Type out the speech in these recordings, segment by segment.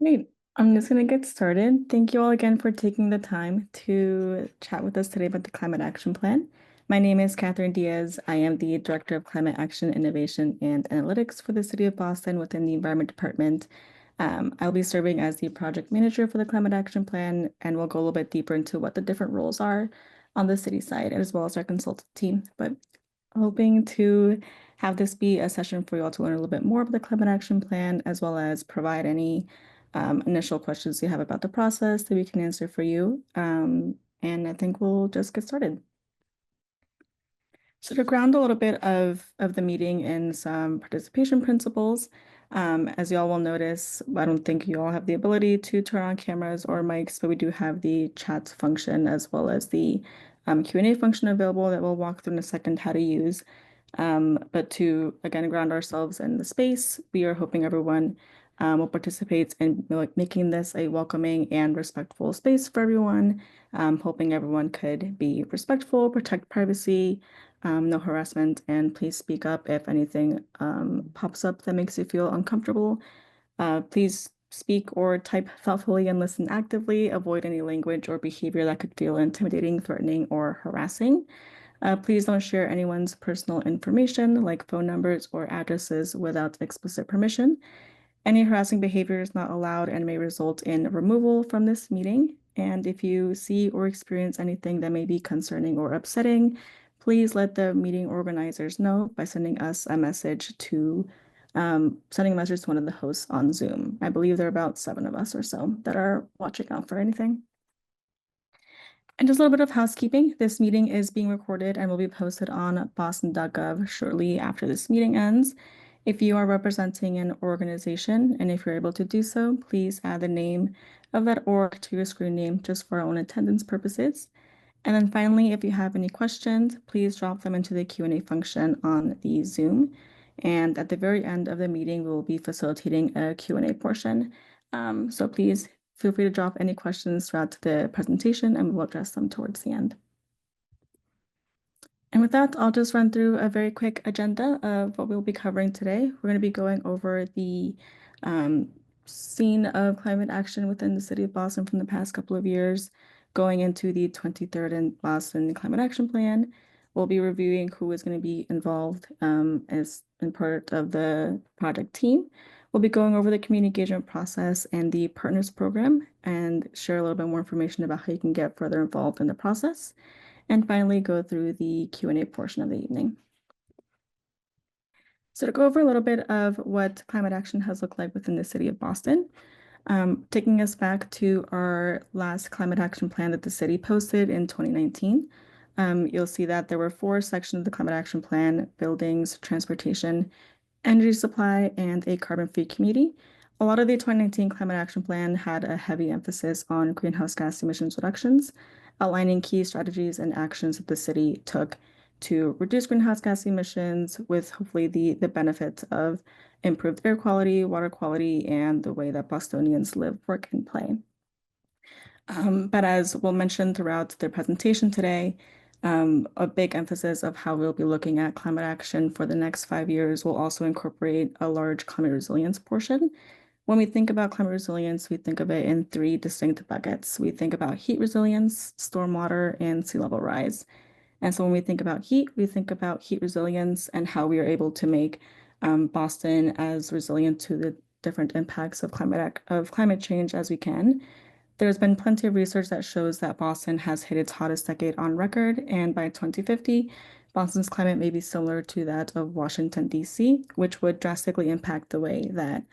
Great. I'm just going to get started. Thank you all again for taking the time to chat with us today about the Climate Action Plan. My name is Catherine Diaz. I am the Director of Climate Action, Innovation, and Analytics for the City of Boston within the Environment Department. I'll be serving as the project manager for the Climate Action Plan, and we'll go a little bit deeper into what the different roles are on the city side, as well as our consultant team. But hoping to have this be a session for you all to learn a little bit more about the Climate Action Plan, as well as provide any initial questions you have about the process that we can answer for you. And I think we'll just get started. So to ground a little bit of the meeting in some participation principles, as you all will notice, I don't think you all have the ability to turn on cameras or mics, but we do have the chat function as well as the Q&A function available that we'll walk through in a second how to use. But to, again, ground ourselves in the space, we are hoping everyone will participate in making this a welcoming and respectful space for everyone, hoping everyone could be respectful, protect privacy, no harassment, and please speak up if anything pops up that makes you feel uncomfortable. Please speak or type thoughtfully and listen actively. Avoid any language or behavior that could feel intimidating, threatening, or harassing. Please don't share anyone's personal information like phone numbers or addresses without explicit permission. Any harassing behavior is not allowed and may result in removal from this meeting. And if you see or experience anything that may be concerning or upsetting, please let the meeting organizers know by sending us a message to one of the hosts on Zoom. I believe there are about 7 of us or so that are watching out for anything. And just a little bit of housekeeping. This meeting is being recorded and will be posted on boston.gov shortly after this meeting ends. If you are representing an organization, and if you're able to do so, please add the name of that org to your screen name just for our own attendance purposes. And then finally, if you have any questions, please drop them into the Q&A function on the Zoom. And at the very end of the meeting, we will be facilitating a Q&A portion. So please feel free to drop any questions throughout the presentation and we'll address them towards the end. And with that, I'll just run through a very quick agenda of what we'll be covering today. We're going to be going over the scene of climate action within the city of Boston from the past couple of years, going into the 23rd and Boston Climate Action Plan. We'll be reviewing who is going to be involved as in part of the project team. We'll be going over the community engagement process and the partners program and share a little bit more information about how you can get further involved in the process. And finally, go through the Q&A portion of the evening. So to go over a little bit of what climate action has looked like within the city of Boston, taking us back to our last climate action plan that the city posted in 2019, you'll see that there were 4 sections of the climate action plan: buildings, transportation, energy supply, and a carbon-free community. A lot of the 2019 climate action plan had a heavy emphasis on greenhouse gas emissions reductions, outlining key strategies and actions that the city took to reduce greenhouse gas emissions with hopefully the benefits of improved air quality, water quality, and the way that Bostonians live, work, and play. But as we'll mention throughout the presentation today, a big emphasis of how we'll be looking at climate action for the next 5 years will also incorporate a large climate resilience portion. When we think about climate resilience, we think of it in 3 distinct buckets. We think about heat resilience, stormwater, and sea level rise. And so when we think about heat, we think about heat resilience and how we are able to make Boston as resilient to the different impacts of climate change as we can. There's been plenty of research that shows that Boston has hit its hottest decade on record, and by 2050, Boston's climate may be similar to that of Washington, D.C., which would drastically impact the way that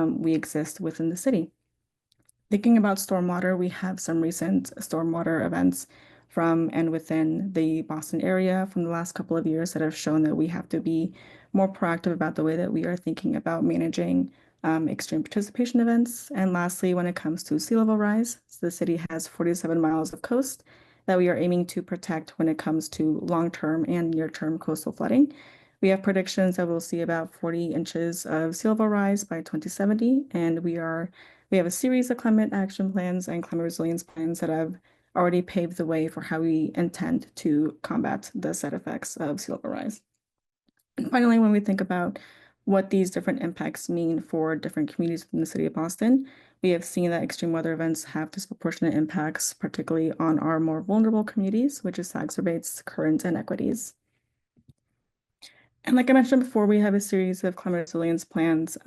we exist within the city. Thinking about stormwater, we have some recent stormwater events from and within the Boston area from the last couple of years that have shown that we have to be more proactive about the way that we are thinking about managing extreme precipitation events. And lastly, when it comes to sea level rise, the city has 47 miles of coast that we are aiming to protect when it comes to long-term and near-term coastal flooding. We have predictions that we'll see about 40 inches of sea level rise by 2070, and we have a series of climate action plans and climate resilience plans that have already paved the way for how we intend to combat the side effects of sea level rise. And finally, when we think about what these different impacts mean for different communities within the city of Boston. We have seen that extreme weather events have disproportionate impacts, particularly on our more vulnerable communities, which exacerbates current inequities. And like I mentioned before, we have a series of climate resilience plans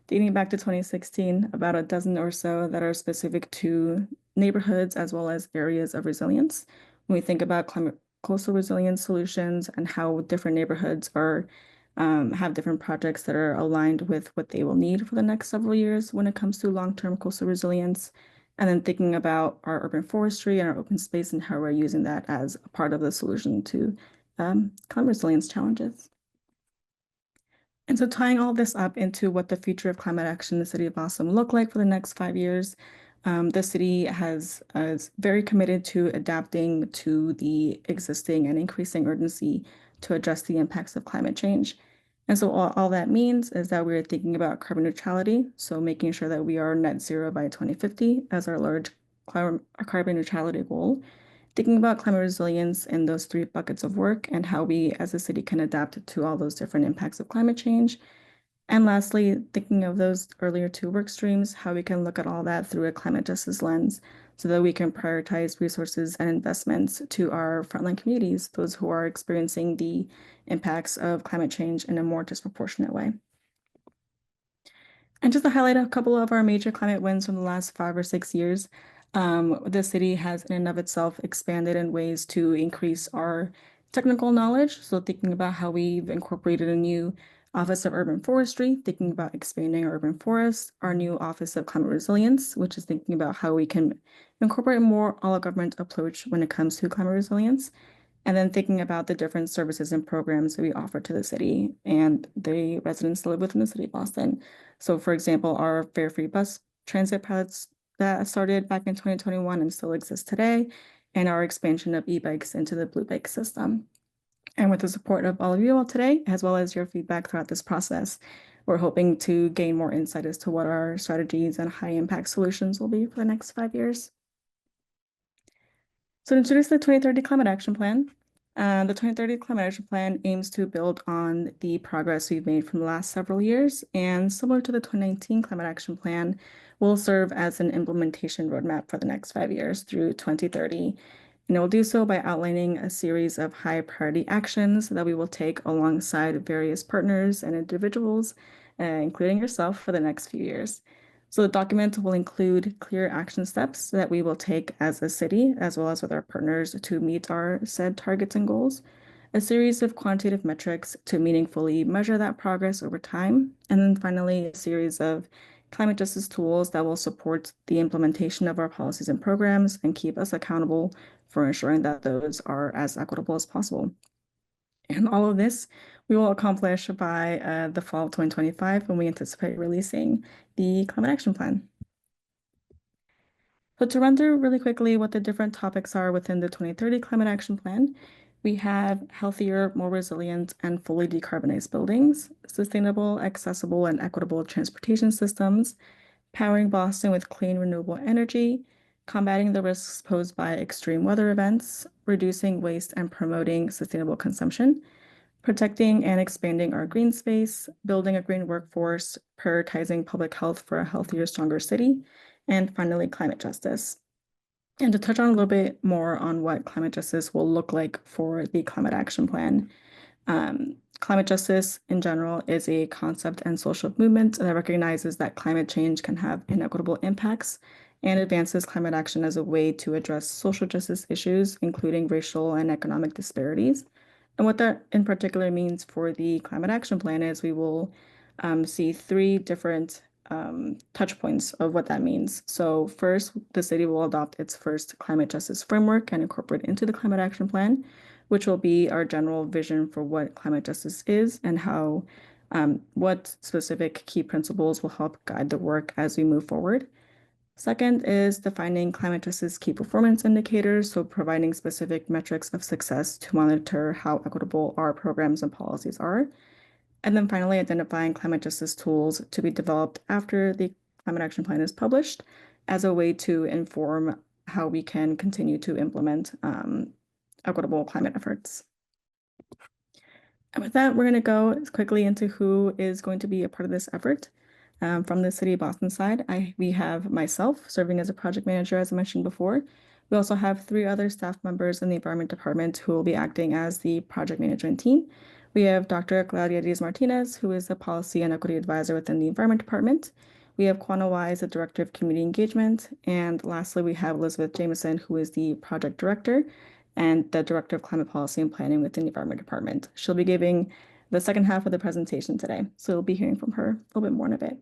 dating back to 2016, about a dozen or so that are specific to neighborhoods as well as areas of resilience. When we think about climate coastal resilience solutions and how different neighborhoods are have different projects that are aligned with what they will need for the next several years when it comes to long-term coastal resilience. And then thinking about our urban forestry and our open space and how we're using that as a part of the solution to climate resilience challenges. And so tying all this up into what the future of climate action in the city of Boston will look like for the next 5 years, the city is very committed to adapting to the existing and increasing urgency to address the impacts of climate change. And so all that means is that we're thinking about carbon neutrality, so making sure that we are net zero by 2050 as our large carbon neutrality goal, thinking about climate resilience in those three buckets of work and how we as a city can adapt to all those different impacts of climate change. And lastly, thinking of those earlier two work streams, how we can look at all that through a climate justice lens so that we can prioritize resources and investments to our frontline communities, those who are experiencing the impacts of climate change in a more disproportionate way. And just to highlight a couple of our major climate wins from the last 5 or 6 years, the city has in and of itself expanded in ways to increase our technical knowledge. So thinking about how we've incorporated a new Office of Urban Forestry, thinking about expanding our urban forests, our new Office of Climate Resilience, which is thinking about how we can incorporate a more all-of-government approach when it comes to climate resilience. And then thinking about the different services and programs that we offer to the city and the residents that live within the city of Boston. So for example, our fare-free bus transit pilots that started back in 2021 and still exist today, and our expansion of e-bikes into the Blue Bike system. And with the support of all of you all today, as well as your feedback throughout this process, we're hoping to gain more insight as to what our strategies and high impact solutions will be for the next 5 years. So to introduce the 2030 Climate Action Plan, the 2030 Climate Action Plan aims to build on the progress we've made from the last several years, and similar to the 2019 Climate Action Plan, will serve as an implementation roadmap for the next 5 years through 2030. And it will do so by outlining a series of high priority actions that we will take alongside various partners and individuals, including yourself, for the next few years. So the document will include clear action steps that we will take as a city, as well as with our partners to meet our said targets and goals, a series of quantitative metrics to meaningfully measure that progress over time, and then finally, a series of climate justice tools that will support the implementation of our policies and programs and keep us accountable for ensuring that those are as equitable as possible. And all of this we will accomplish by the fall of 2025 when we anticipate releasing the Climate Action Plan. So to run through really quickly what the different topics are within the 2030 Climate Action Plan, we have healthier, more resilient, and fully decarbonized buildings, sustainable, accessible, and equitable transportation systems, powering Boston with clean, renewable energy, combating the risks posed by extreme weather events, reducing waste and promoting sustainable consumption, protecting and expanding our green space, building a green workforce, prioritizing public health for a healthier, stronger city, and finally, climate justice. And to touch on a little bit more on what climate justice will look like for the Climate Action Plan, climate justice in general is a concept and social movement that recognizes that climate change can have inequitable impacts and advances climate action as a way to address social justice issues, including racial and economic disparities. And what that in particular means for the Climate Action Plan is we will see three different touch points of what that means. So first, the city will adopt its first climate justice framework and incorporate into the Climate Action Plan, which will be our general vision for what climate justice is and how what specific key principles will help guide the work as we move forward. Second is defining climate justice key performance indicators, so providing specific metrics of success to monitor how equitable our programs and policies are. And then finally, identifying climate justice tools to be developed after the Climate Action Plan is published as a way to inform how we can continue to implement equitable climate efforts. And with that, we're going to go quickly into who is going to be a part of this effort. From the City of Boston side, we have myself serving as a project manager, as I mentioned before. We also have three other staff members in the Environment Department who will be acting as the project management team. We have Dr. Claudia Diaz Martinez, who is a policy and equity advisor within the Environment Department. We have Kwana Wise, the Director of Community Engagement. And lastly, we have Elizabeth Jameson, who is the project director and the Director of Climate Policy and Planning within the Environment Department. She'll be giving the second half of the presentation today, so we'll be hearing from her a little bit more in a bit.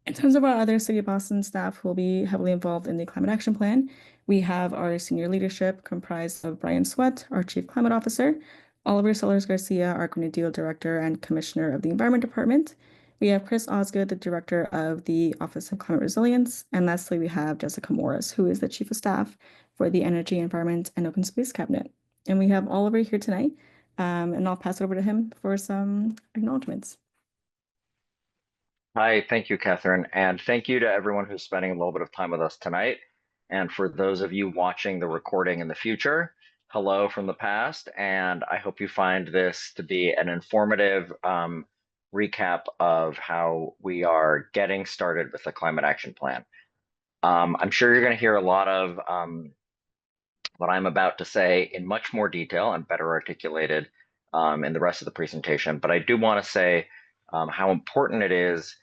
In terms of our other City of Boston staff who will be heavily involved in the Climate Action Plan, we have our senior leadership comprised of Brian Sweat, our Chief Climate Officer, Oliver Sellers Garcia, our Green Deal Director and Commissioner of the Environment Department. We have Chris Osgood, the Director of the Office of Climate Resilience. And lastly, we have Jessica Morris, who is the Chief of Staff for the Energy, Environment, and Open Space Cabinet. And we have Oliver here tonight, and I'll pass it over to him for some acknowledgements. Hi, thank you, Catherine, and thank you to everyone who's spending a little bit of time with us tonight. And for those of you watching the recording in the future, hello from the past, and I hope you find this to be an informative recap of how we are getting started with the Climate Action Plan. I'm sure you're going to hear a lot of what I'm about to say in much more detail and better articulated in the rest of the presentation, but I do want to say how important it is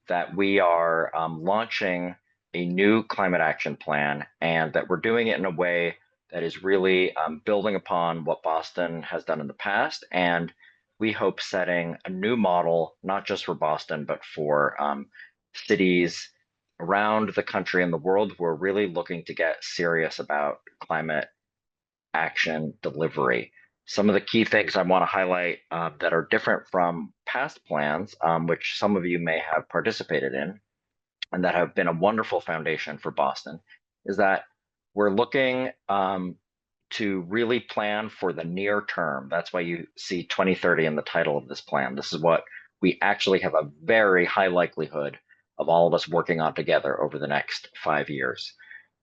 that we are launching a new climate action plan and that we're doing it in a way that is really building upon what Boston has done in the past. And we hope setting a new model, not just for Boston, but for cities around the country and the world who are really looking to get serious about climate action delivery. Some of the key things I want to highlight that are different from past plans, which some of you may have participated in, and that have been a wonderful foundation for Boston, is that we're looking to really plan for the near term. That's why you see 2030 in the title of this plan. This is what we actually have a very high likelihood of all of us working on together over the next 5 years.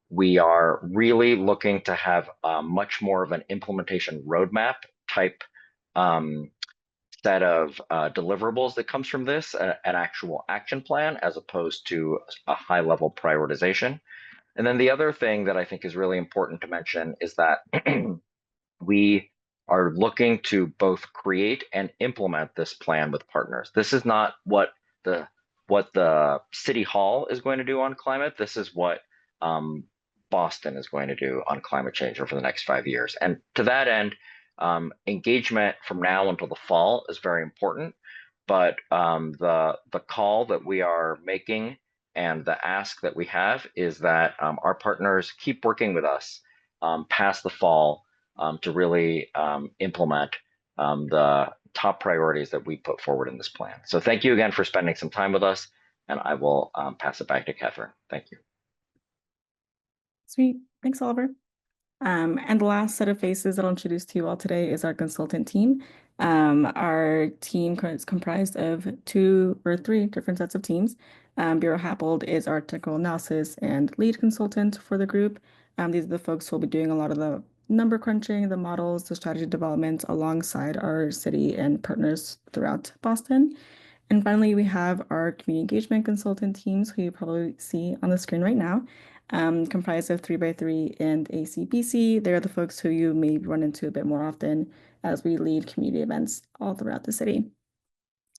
We are really looking to have much more of an implementation roadmap type set of deliverables that comes from this, an actual action plan, as opposed to a high level prioritization. And then the other thing that I think is really important to mention is that we are looking to both create and implement this plan with partners. This is not what the City Hall is going to do on climate. This is what Boston is going to do on climate change over the next 5 years. And to that end, engagement from now until the fall is very important. But the call that we are making and the ask that we have is that our partners keep working with us past the fall to really implement the top priorities that we put forward in this plan. So thank you again for spending some time with us, and I will pass it back to Catherine. Thank you. Sweet. Thanks, Oliver. And the last set of faces that I'll introduce to you all today is our consultant team. Our team is comprised of two or three different sets of teams. Bureau Happold is our technical analysis and lead consultant for the group. These are the folks who will be doing a lot of the number crunching, the models, the strategy development alongside our city and partners throughout Boston. And finally, we have our community engagement consultant teams, who you probably see on the screen right now, comprised of 3x3 and ACBC. They're the folks who you may run into a bit more often as we lead community events all throughout the city.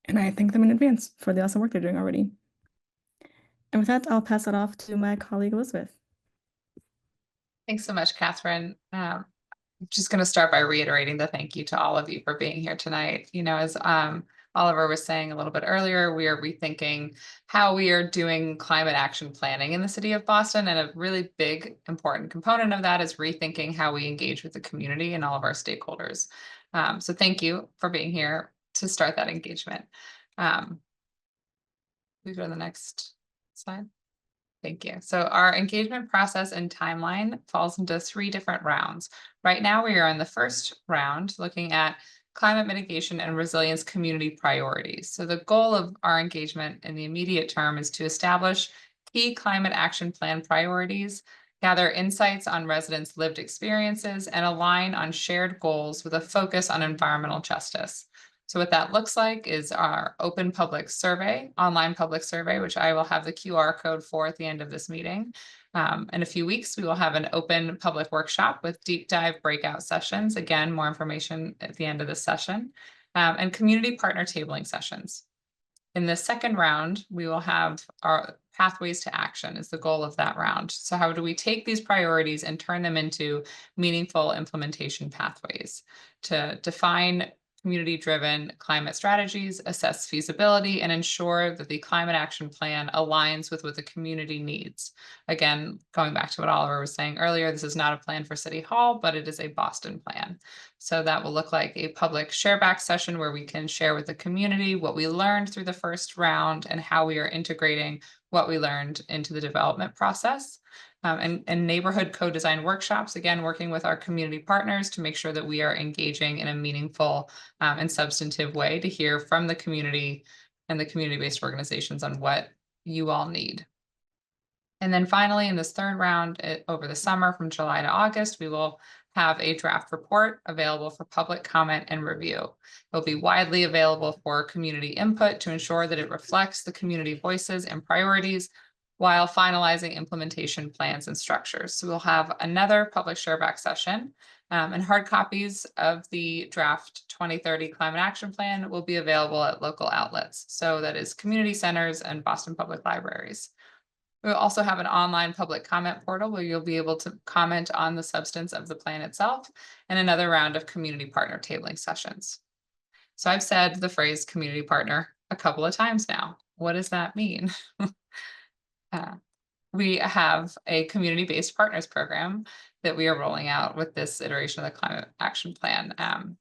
And I thank them in advance for the awesome work they're doing already. And with that, I'll pass it off to my colleague, Elizabeth. Thanks so much, Catherine. I'm just going to start by reiterating the thank you to all of you for being here tonight. You know, as Oliver was saying a little bit earlier, we are rethinking how we are doing climate action planning in the city of Boston. And a really big, important component of that is rethinking how we engage with the community and all of our stakeholders. So thank you for being here to start that engagement. We go to the next slide. Thank you. So our engagement process and timeline falls into 3 different rounds. Right now, we are in the first round looking at climate mitigation and resilience community priorities. So the goal of our engagement in the immediate term is to establish key climate action plan priorities gather insights on residents' lived experiences, and align on shared goals with a focus on environmental justice. So what that looks like is our open public survey, online public survey, which I will have the QR code for at the end of this meeting. In a few weeks, we will have an open public workshop with deep dive breakout sessions. Again, more information at the end of this session, and community partner tabling sessions. In the second round, we will have our pathways to action is the goal of that round. So how do we take these priorities and turn them into meaningful implementation pathways to define community-driven climate strategies, assess feasibility, and ensure that the climate action plan aligns with what the community needs. Again, going back to what Oliver was saying earlier, this is not a plan for City Hall, but it is a Boston plan. So that will look like a public shareback session where we can share with the community what we learned through the first round and how we are integrating what we learned into the development process. And neighborhood co-design workshops, again, working with our community partners to make sure that we are engaging in a meaningful and substantive way to hear from the community and the community-based organizations on what you all need. And then finally, in this third round, over the summer from July to August, we will have a draft report available for public comment and review. It will be widely available for community input to ensure that it reflects the community voices and priorities while finalizing implementation plans and structures. So we'll have another public shareback session, and hard copies of the draft 2030 climate action plan will be available at local outlets. So that is community centers and Boston Public Libraries. We'll also have an online public comment portal where you'll be able to comment on the substance of the plan itself, and another round of community partner tabling sessions. So I've said the phrase community partner a couple of times now. What does that mean? We have a community-based partners program that we are rolling out with this iteration of the climate action plan.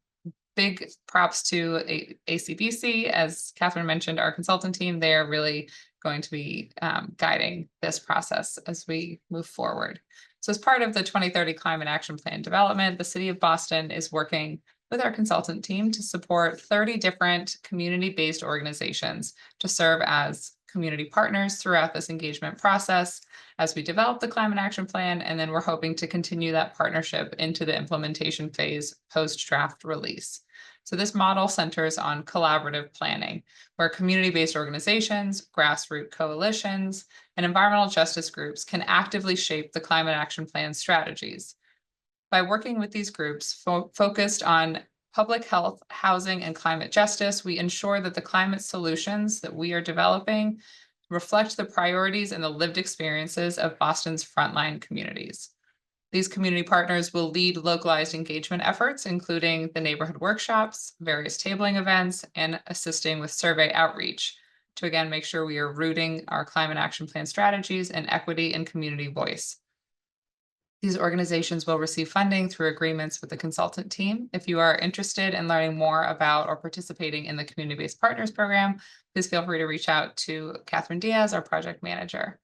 Big props to ACBC, as Catherine mentioned, our consultant team. They're really going to be guiding this process as we move forward. So as part of the 2030 climate action plan development, the City of Boston is working with our consultant team to support 30 different community-based organizations to serve as community partners throughout this engagement process as we develop the climate action plan. And then we're hoping to continue that partnership into the implementation phase post-draft release. So this model centers on collaborative planning, where community-based organizations, grassroots coalitions, and environmental justice groups can actively shape the climate action plan strategies. By working with these groups focused on public health, housing, and climate justice, we ensure that the climate solutions that we are developing reflect the priorities and the lived experiences of Boston's frontline communities. These community partners will lead localized engagement efforts, including the neighborhood workshops, various tabling events, and assisting with survey outreach to, again, make sure we are rooting our climate action plan strategies in equity and community voice. These organizations will receive funding through agreements with the consultant team. If you are interested in learning more about or participating in the Community-Based Partners Program, please feel free to reach out to Catherine Diaz, our project manager.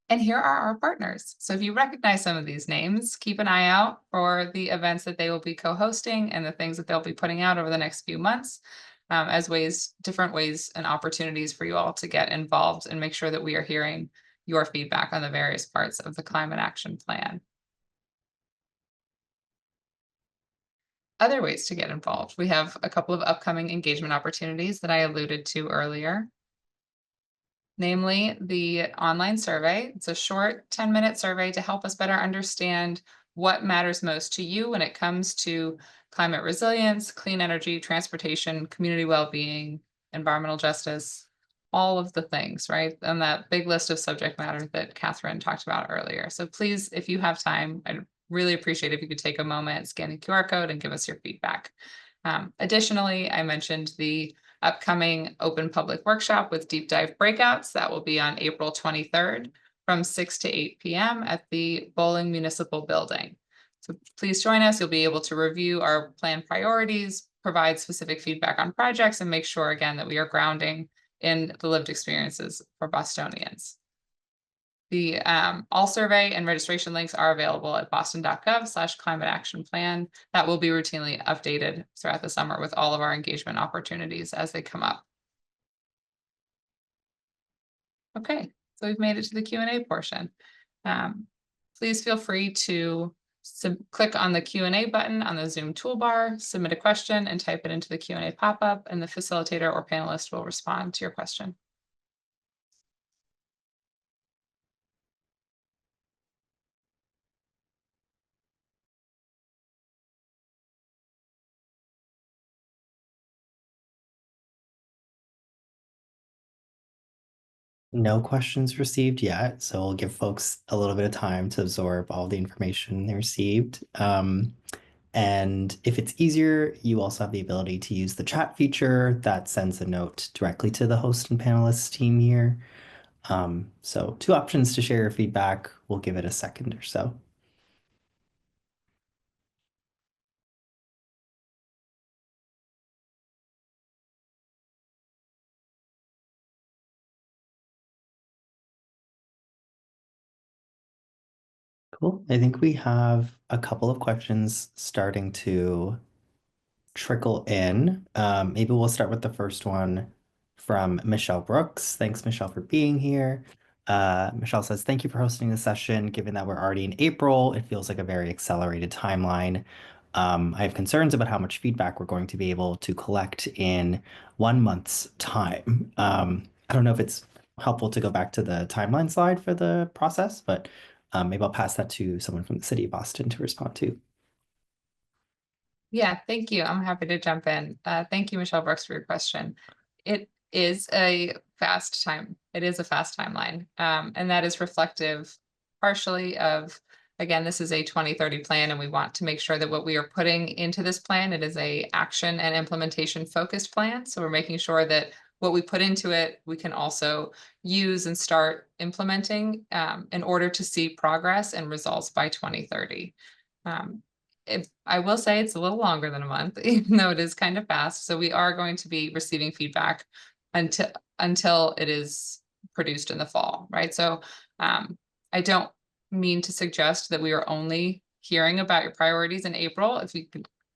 And here are our partners. So if you recognize some of these names, keep an eye out for the events that they will be co-hosting and the things that they'll be putting out over the next few months as different ways and opportunities for you all to get involved and make sure that we are hearing your feedback on the various parts of the climate action plan. Other ways to get involved. We have a couple of upcoming engagement opportunities that I alluded to earlier. Namely, the online survey. It's a short 10-minute survey to help us better understand what matters most to you when it comes to climate resilience, clean energy, transportation, community well-being, environmental justice, all of the things, right? And that big list of subject matter that Catherine talked about earlier. So please, if you have time, I'd really appreciate if you could take a moment, scan the QR code, and give us your feedback. Additionally, I mentioned the upcoming open public workshop with deep dive breakouts. That will be on April 23rd from 6 to 8 p.m. at the Bowling Municipal Building. So please join us. You'll be able to review our plan priorities, provide specific feedback on projects, and make sure, again, that we are grounding in the lived experiences for Bostonians. The all survey and registration links are available at boston.gov/climate action plan. That will be routinely updated throughout the summer with all of our engagement opportunities as they come up. Okay, So we've made it to the Q&A portion. Please feel free to click on the Q&A button on the Zoom toolbar, submit a question, and type it into the Q&A pop-up, and the facilitator or panelist will respond to your question. No questions received yet, so we'll give folks a little bit of time to absorb all the information they received. And if it's easier, you also have the ability to use the chat feature that sends a note directly to the host and panelists team here. So two options to share your feedback. We'll give it a second or so. Cool. I think we have a couple of questions starting to trickle in. Maybe we'll start with the first one from Michelle Brooks. Thanks, Michelle, for being here. Michelle says, thank you for hosting the session. Given that we're already in April, it feels like a very accelerated timeline. I have concerns about how much feedback we're going to be able to collect in 1 month's time. I don't know if it's helpful to go back to the timeline slide for the process, but maybe I'll pass that to someone from the city of Boston to respond to. Yeah, thank you. I'm happy to jump in. Thank you, Michelle Brooks, for your question. It is a fast time. It is a fast timeline. And that is reflective partially of, again, this is a 2030 plan, and we want to make sure that what we are putting into this plan, it is a action and implementation focused plan. So we're making sure that what we put into it, we can also use and start implementing in order to see progress and results by 2030. I will say it's a little longer than a month, even though it is kind of fast. So we are going to be receiving feedback until it is produced in the fall, right? So I don't mean to suggest that we are only hearing about your priorities in April.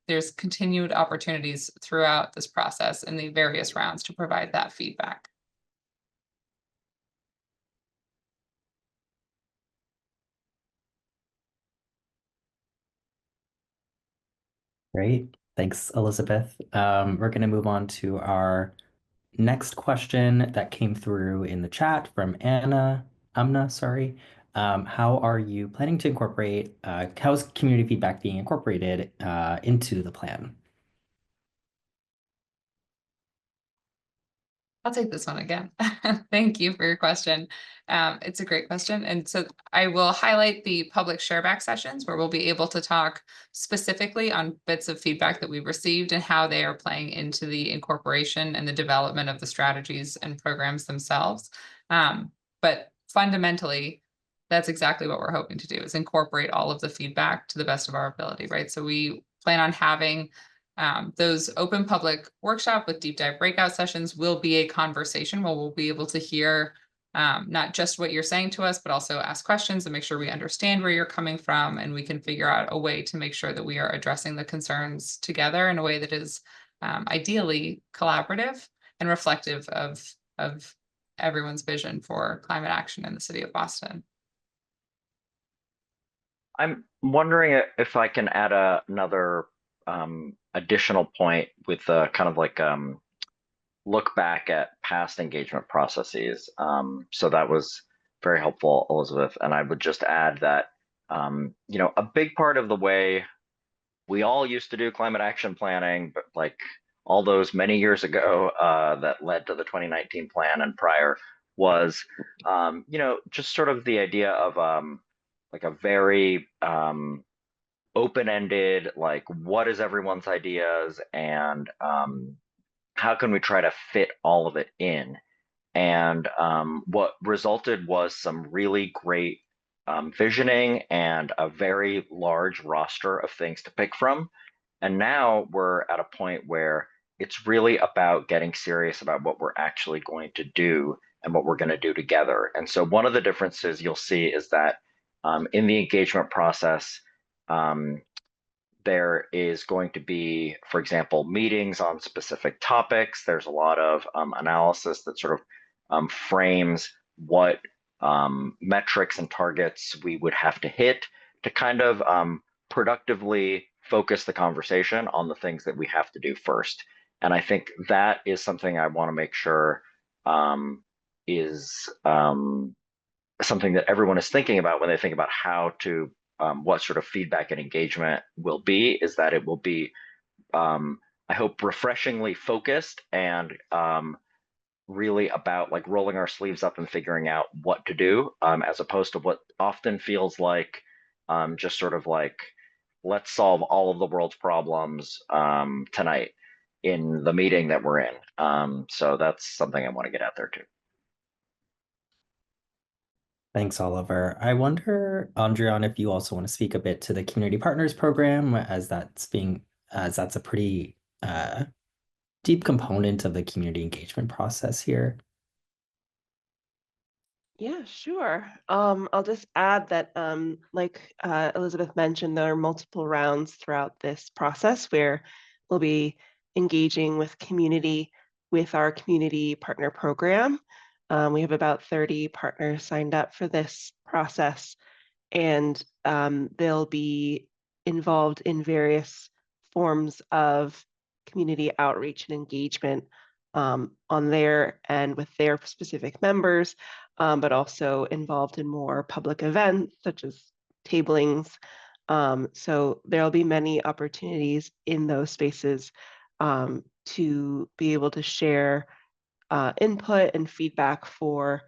There's continued opportunities throughout this process in the various rounds to provide that feedback. Great. Thanks, Elizabeth. We're going to move on to our next question that came through in the chat from Amna, sorry. How are you planning to incorporate, how's community feedback being incorporated into the plan? I'll take this one again. Thank you for your question. It's a great question. And so I will highlight the public shareback sessions where we'll be able to talk specifically on bits of feedback that we've received and how they are playing into the incorporation and the development of the strategies and programs themselves. But fundamentally, that's exactly what we're hoping to do, is incorporate all of the feedback to the best of our ability, right? So we plan on having those open public workshop with deep dive breakout sessions will be a conversation where we'll be able to hear not just what you're saying to us, but also ask questions and make sure we understand where you're coming from, and we can figure out a way to make sure that we are addressing the concerns together in a way that is ideally collaborative and reflective of everyone's vision for climate action in the city of Boston. I'm wondering if I can add another additional point with kind of like look back at past engagement processes. So that was very helpful, Elizabeth. And I would just add that, a big part of the way we all used to do climate action planning, but like all those many years ago that led to the 2019 plan and prior was, just sort of the idea of like a very open-ended, like what is everyone's ideas and how can we try to fit all of it in? And what resulted was some really great visioning and a very large roster of things to pick from. And now we're at a point where it's really about getting serious about what we're actually going to do and what we're going to do together. And so one of the differences you'll see is that in the engagement process, there is going to be, for example, meetings on specific topics. There's a lot of analysis that sort of frames what metrics and targets we would have to hit to kind of productively focus the conversation on the things that we have to do first. And I think that is something I want to make sure is something that everyone is thinking about when they think about how to what sort of feedback and engagement will be, is that it will be I hope refreshingly focused and really about like rolling our sleeves up and figuring out what to do, as opposed to what often feels like just sort of like, let's solve all of the world's problems tonight in the meeting that we're in. So that's something I want to get out there too. Thanks, Oliver. I wonder, Andrian, if you also want to speak a bit to the Community Partners Program, as that's a pretty deep component of the community engagement process here. Yeah, sure. I'll just add that, like Elizabeth mentioned, there are multiple rounds throughout this process where we'll be engaging with community with our community partner program. We have about 30 partners signed up for this process, and they'll be involved in various forms of community outreach and engagement on their end with their specific members, but also involved in more public events such as tablings. So there'll be many opportunities in those spaces to be able to share input and feedback for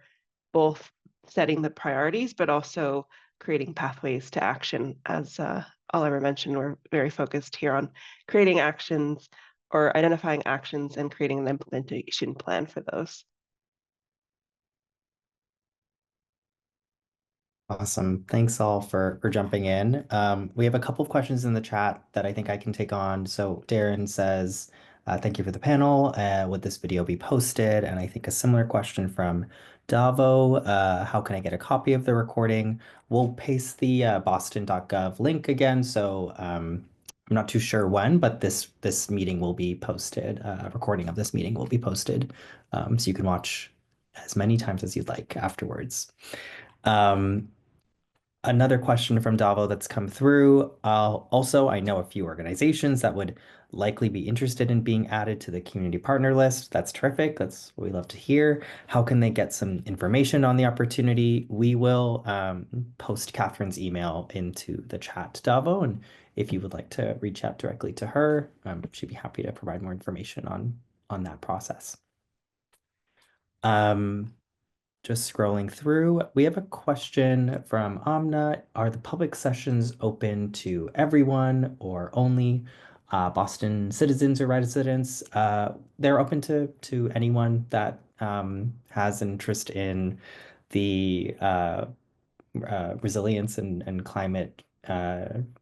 both setting the priorities, but also creating pathways to action. As Oliver mentioned, we're very focused here on creating actions or identifying actions and creating an implementation plan for those. Awesome. Thanks all for jumping in. We have a couple of questions in the chat that I think I can take on. So Darren says, thank you for the panel. Would this video be posted? And I think a similar question from Davo, how can I get a copy of the recording? We'll paste the boston.gov link again. So I'm not too sure when, but this meeting will be posted. A recording of this meeting will be posted. So you can watch as many times as you'd like afterwards. Another question from Davo that's come through. Also, I know a few organizations that would likely be interested in being added to the community partner list. That's terrific. That's what we love to hear. How can they get some information on the opportunity? We will post Catherine's email into the chat, Davo, and if you would like to reach out directly to her, she'd be happy to provide more information on that process. Just scrolling through, we have a question from Amna. Are the public sessions open to everyone or only Boston citizens or residents? They're open to anyone that has interest in the resilience and climate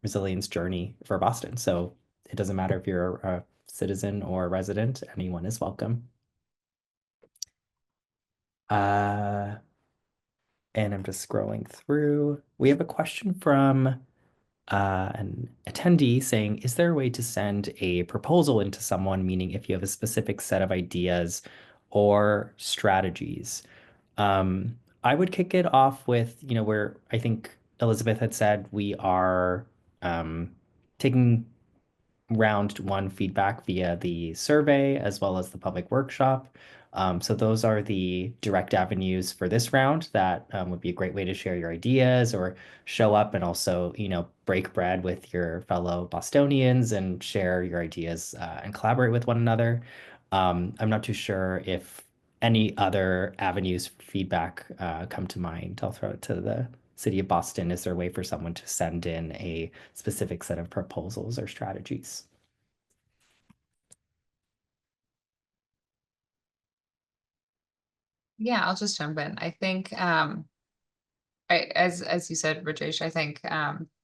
resilience journey for Boston. So it doesn't matter if you're a citizen or a resident, anyone is welcome. And I'm just scrolling through. We have a question from an attendee saying, is there a way to send a proposal into someone, meaning if you have a specific set of ideas or strategies? I would kick it off with, where I think Elizabeth had said we are taking round one feedback via the survey as well as the public workshop. So those are the direct avenues for this round that would be a great way to share your ideas or show up and also, break bread with your fellow Bostonians and share your ideas and collaborate with one another. I'm not too sure if any other avenues for feedback come to mind. I'll throw it to the City of Boston. Is there a way for someone to send in a specific set of proposals or strategies? Yeah, I'll just jump in. I think, as you said, Rajesh, I think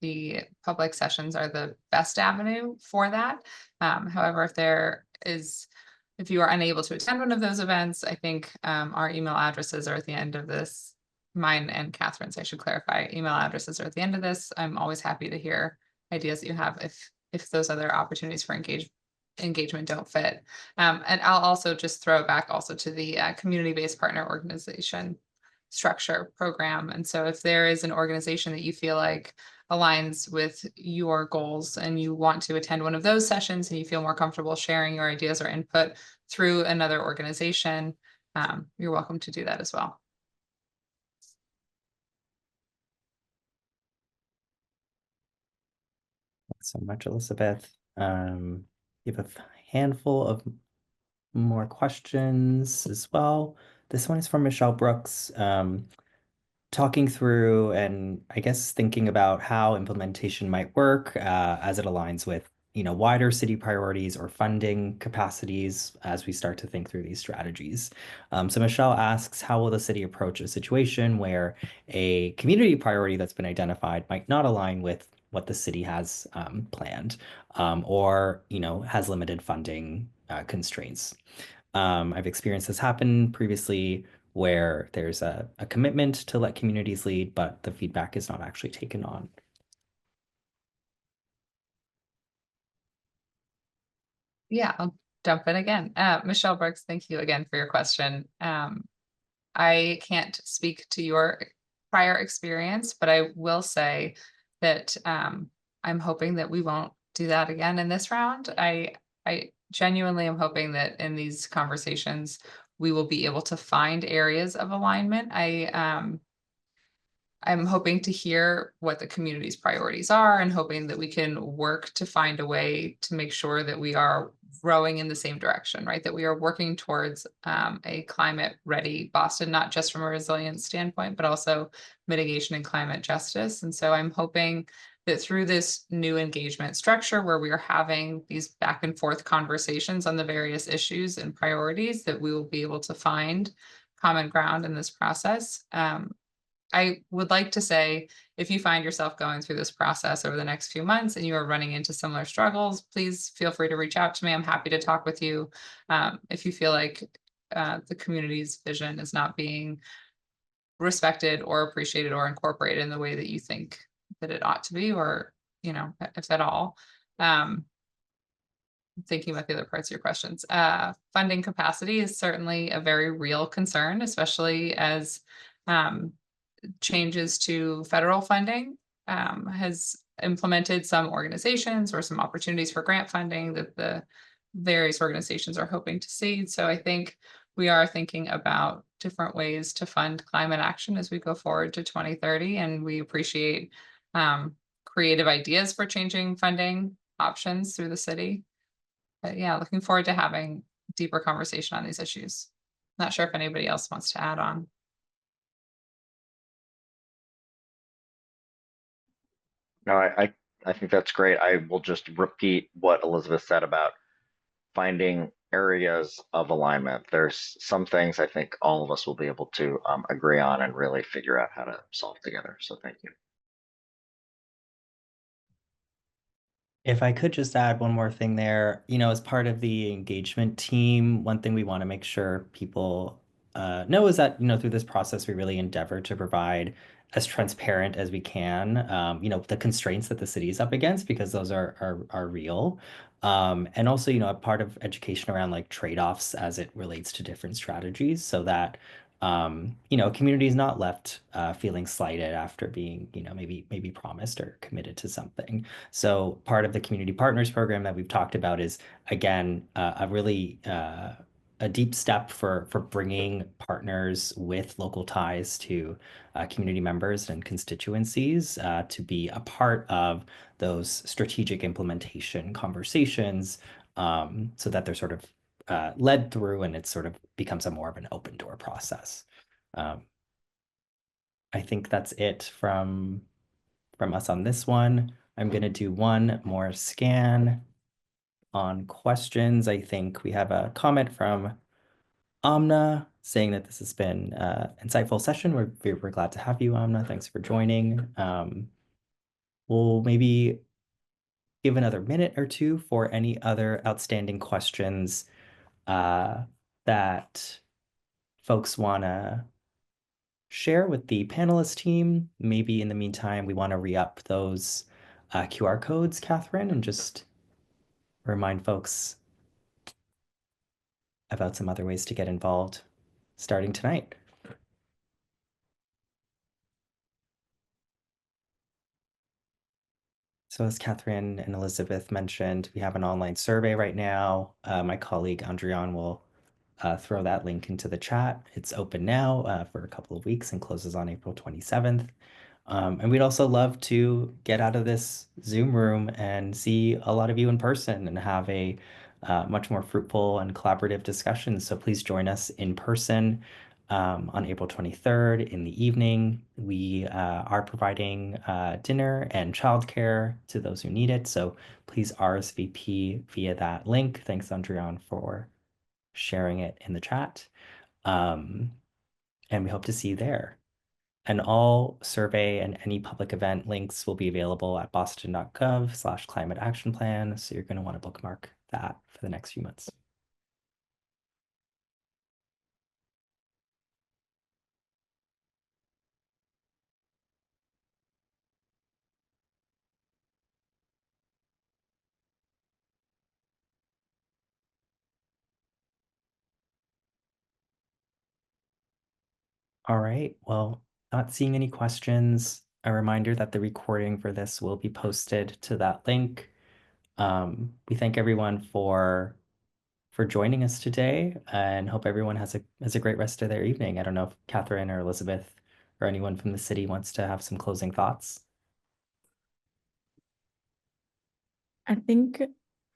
the public sessions are the best avenue for that. However, if you are unable to attend one of those events, I think our email addresses are at the end of this. Mine and Catherine's, I should clarify, email addresses are at the end of this. I'm always happy to hear ideas that you have if those other opportunities for engagement don't fit. And I'll also just throw it back also to the community-based partner organization structure program. And so if there is an organization that you feel like aligns with your goals and you want to attend one of those sessions and you feel more comfortable sharing your ideas or input through another organization, you're welcome to do that as well. Thanks so much, Elizabeth. You have a handful of more questions as well. This one is from Michelle Brooks. Talking through and I guess thinking about how implementation might work as it aligns with wider city priorities or funding capacities as we start to think through these strategies. So Michelle asks, how will the city approach a situation where a community priority that's been identified might not align with what the city has planned or has limited funding constraints? I've experienced this happen previously where there's a commitment to let communities lead, but the feedback is not actually taken on. Yeah, I'll jump in again. Michelle Brooks, thank you again for your question. I can't speak to your prior experience, but I will say that I'm hoping that we won't do that again in this round. I genuinely am hoping that in these conversations, we will be able to find areas of alignment. I'm hoping to hear what the community's priorities are and hoping that we can work to find a way to make sure that we are rowing in the same direction, right? That we are working towards a climate ready Boston, not just from a resilience standpoint, but also mitigation and climate justice. And so I'm hoping that through this new engagement structure where we are having these back and forth conversations on the various issues and priorities, that we will be able to find common ground in this process. I would like to say, if you find yourself going through this process over the next few months and you are running into similar struggles, please feel free to reach out to me. I'm happy to talk with you. If you feel like the community's vision is not being respected or appreciated or incorporated in the way that you think that it ought to be, or, if at all. Thinking about the other parts of your questions. Funding capacity is certainly a very real concern, especially as changes to federal funding has implemented some organizations or some opportunities for grant funding that the various organizations are hoping to see. So I think we are thinking about different ways to fund climate action as we go forward to 2030. And we appreciate creative ideas for changing funding options through the city. But yeah, looking forward to having deeper conversation on these issues. Not sure if anybody else wants to add on. No, I think that's great. I will just repeat what Elizabeth said about finding areas of alignment. There's some things I think all of us will be able to agree on and really figure out how to solve together. So thank you. If I could just add one more thing there, as part of the engagement team, one thing we want to make sure people know is that, through this process, we really endeavor to provide as transparent as we can, the constraints that the city is up against, because those are real. And also, a part of education around like trade-offs as it relates to different strategies so that community is not left feeling slighted after being, maybe promised or committed to something. So part of the community partners program that we've talked about is, again, a really a deep step for bringing partners with local ties to community members and constituencies to be a part of those strategic implementation conversations so that they're sort of led through and it sort of becomes a more of an open door process. I think that's it from us on this one. I'm going to do one more scan on questions. I think we have a comment from Amna saying that this has been an insightful session. We're glad to have you, Amna. Thanks for joining. We'll maybe give another minute or two for any other outstanding questions that folks want to share with the panelist team. Maybe in the meantime, we want to re-up those QR codes, Catherine, and just remind folks about some other ways to get involved starting tonight. So as Catherine and Elizabeth mentioned, we have an online survey right now. My colleague Andrian will throw that link into the chat. It's open now for a couple of weeks and closes on April 27th. And we'd also love to get out of this Zoom room and see a lot of you in person and have a much more fruitful and collaborative discussion. So please join us in person on April 23rd in the evening. We are providing dinner and childcare to those who need it. So please RSVP via that link. Thanks, Andrian, for sharing it in the chat. And we hope to see you there. And all survey and any public event links will be available at boston.gov/climate action plan. So you're going to want to bookmark that for the next few months. All right, well, not seeing any questions. A reminder that the recording for this will be posted to that link. We thank everyone for joining us today and hope everyone has a great rest of their evening. I don't know if Catherine or Elizabeth or anyone from the city wants to have some closing thoughts. I think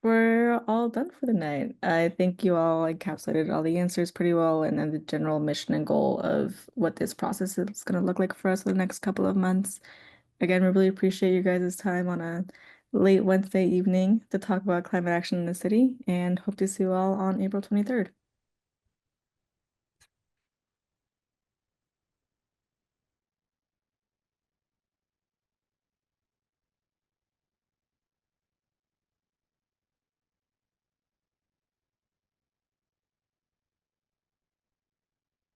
we're all done for the night. I think you all encapsulated all the answers pretty well and then the general mission and goal of what this process is going to look like for us for the next couple of months. Again, we really appreciate you guys' time on a late Wednesday evening to talk about climate action in the city and hope to see you all on April 23rd.